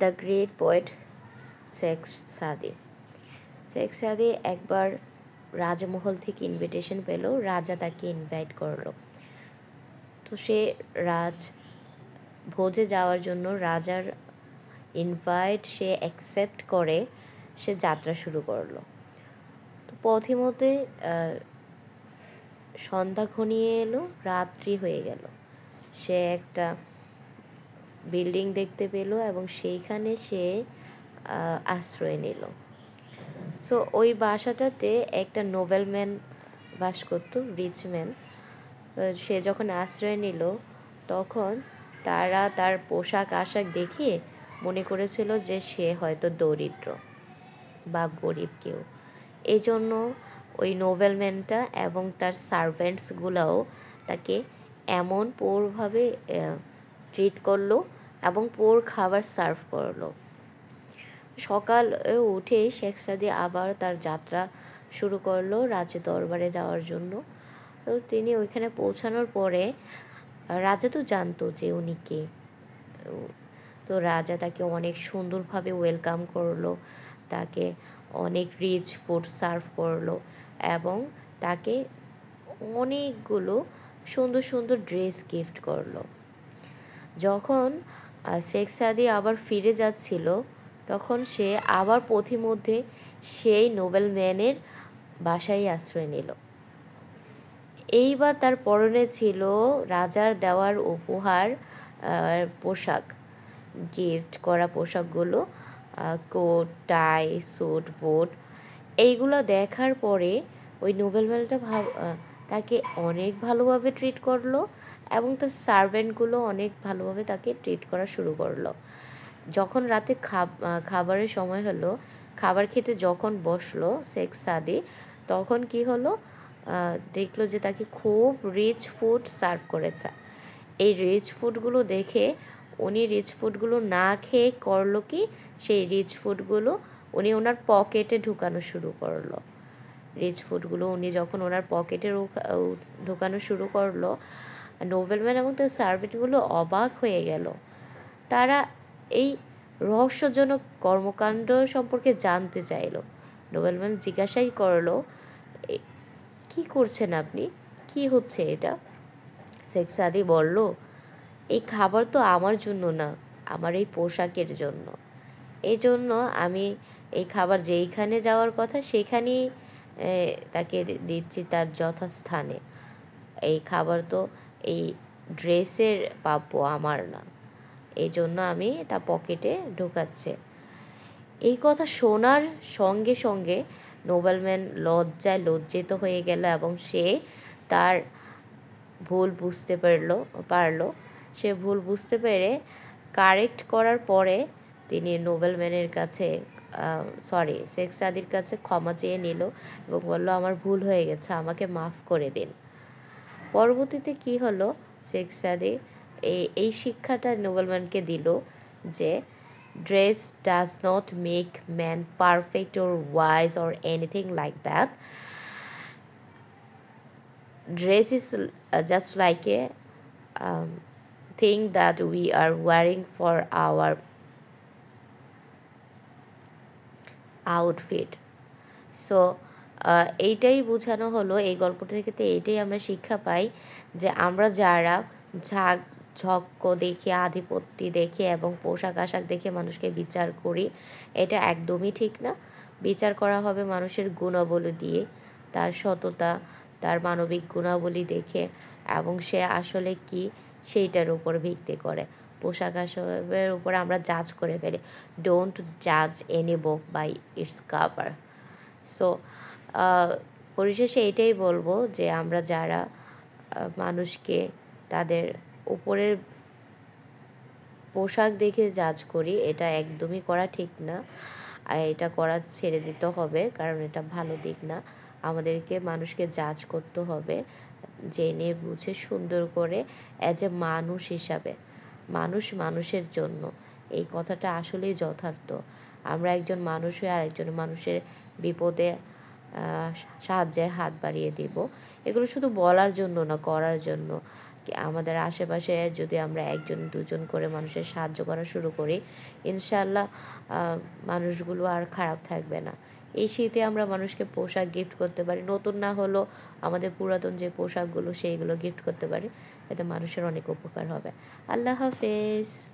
The great poet Sheikh সাদি। শেখ সাদি একবার রাজমহল থেকে ইনভিটেশন পেল, রাজা তাকে ইনভাইট করলো। তো সে ভোজে যাওয়ার জন্য রাজার ইনভাইট সে অ্যাকসেপ্ট করে সে যাত্রা শুরু করলো। তো পথিমধ্যে সন্ধ্যা ঘনিয়ে এলো, রাত্রি হয়ে গেল। সে একটা বিল্ডিং দেখতে পেল এবং সেইখানে সে আশ্রয় নিল। সো ওই বাসাটাতে একটা নোবেলম্যান বাস করত, রিচ ম্যান। সে যখন আশ্রয় নিল তখন তারা তার পোশাক আশাক দেখে মনে করেছিল যে সে হয়তো দরিদ্র বা গরিব কেউ। এই জন্য ওই নোবেলম্যানটা এবং তার সার্ভেন্টসগুলোও তাকে এমন পোরভাবে ট্রিট করলো এবং পোর খাবার সার্ভ করলো। সকালে উঠে শেখ সাদি আবার তার যাত্রা শুরু করলো রাজ দরবারে যাওয়ার জন্য। তো তিনি ওইখানে পৌঁছানোর পরে রাজা তো জানতো যে উনি কে। তো রাজা তাকে অনেক সুন্দরভাবে ওয়েলকাম করলো, তাকে অনেক রিচ ফুড সার্ভ করলো এবং তাকে অনেকগুলো সুন্দর সুন্দর ড্রেস গিফট করলো। যখন শেখ সাদি আবার ফিরে যাচ্ছিল তখন সে আবার পথিমধ্যে সেই নোবেলম্যানের বাসায় আশ্রয় নিল। এইবার তার পরনে ছিল রাজার দেওয়ার উপহার পোশাক, গিফট করা পোশাকগুলো, কোট, টাই, স্যুট, বুট। এইগুলো দেখার পরে ওই নোবেলম্যানটা তাকে অনেক ভালোভাবে ট্রিট করলো এবং তার সার্ভেন্টগুলো অনেক ভালোভাবে তাকে ট্রিট করা শুরু করলো। যখন রাতে খাবারের সময় হলো, খাবার খেতে যখন বসলো শেখ সাদি, তখন কি হলো, দেখলো যে তাকে খুব রিচ ফুড সার্ভ করেছে। এই রিচ ফুডগুলো দেখে উনি রিচ ফুডগুলো না খেয়ে করলো কি, সেই রিচ ফুডগুলো উনি ওনার পকেটে ঢুকানো শুরু করলো। রিচ ফুডগুলো উনি যখন ওনার পকেটে ঢুকানো শুরু করলো, নোবেলম্যান এবং তার সার্ভেন্টগুলো অবাক হয়ে গেল। তারা এই রহস্যজনক কর্মকাণ্ড সম্পর্কে জানতে চাইল। নোবেলম্যান জিজ্ঞাসাই করলো, কি করছেন আপনি, কি হচ্ছে এটা? শেখ সাদি বলল, এই খাবার তো আমার জন্য না, আমার এই পোশাকের জন্য। এই জন্য আমি এই খাবার যেইখানে যাওয়ার কথা সেইখানেই তাকে দিচ্ছি তার যথাস্থানে। এই খাবার তো এই ড্রেসের প্রাপ্য, আমার না। এই জন্য আমি তা পকেটে ঢোকাচ্ছে। এই কথা শোনার সঙ্গে সঙ্গে নোবেলম্যান লজ্জায় লজ্জিত হয়ে গেল এবং সে তার ভুল বুঝতে পারলো। সে ভুল বুঝতে পেরে কারেক্ট করার পরে তিনি নোবেলম্যানের কাছে শেখ সাদির কাছে ক্ষমা চেয়ে নিল এবং বলল, আমার ভুল হয়ে গেছে, আমাকে মাফ করে দিন। পরবর্তীতে কি হলো, শেখ সাদি এই শিক্ষাটা নোবেলম্যানকে দিল যে dress does not make man perfect or wise or anything like that. Dress is just like a thing that we are wearing for our outfit. So এইটাই বোঝানো হলো এই গল্প থেকে। এইটাই আমরা শিক্ষা পাই যে আমরা যারা ঝক্ক দেখে, আধিপত্য দেখে এবং পোশাক আশাক দেখে মানুষকে বিচার করি, এটা একদমই ঠিক না। বিচার করা হবে মানুষের গুণাবলী দিয়ে, তার সততা, তার মানবিক গুণাবলী দেখে এবং সে আসলে কি সেইটার উপর ভিত্তি করে। পোশাক আশাকের উপর আমরা জাজ করে ফেলি। ডোন্ট জাজ any book by its cover. So পরিশেষে এটাই বলবো যে আমরা যারা মানুষকে তাদের উপরের পোশাক দেখে জাজ করি, এটা একদমই করা ঠিক না। এটা করা ছেড়ে দিতে হবে, কারণ এটা ভালো দিক না। আমাদেরকে মানুষকে জাজ করতে হবে জেনে বুঝে সুন্দর করে, অ্যাজ এ মানুষ হিসাবে। মানুষ মানুষের জন্য, এই কথাটা আসলেই যথার্থ। আমরা একজন মানুষ হয়ে আরেকজন মানুষের বিপদে সাহায্যের হাত বাড়িয়ে দেব, এগুলো শুধু বলার জন্য না, করার জন্য। আমাদের আশেপাশে যদি আমরা একজন দুজন করে মানুষের সাহায্য করা শুরু করি, ইনশাআল্লাহ মানুষগুলো আর খারাপ থাকবে না। এই শীতে আমরা মানুষকে পোশাক গিফট করতে পারি, নতুন না হলেও আমাদের পুরাতন যে পোশাকগুলো সেইগুলো গিফট করতে পারি, এতে মানুষের অনেক উপকার হবে। আল্লাহ হাফেজ।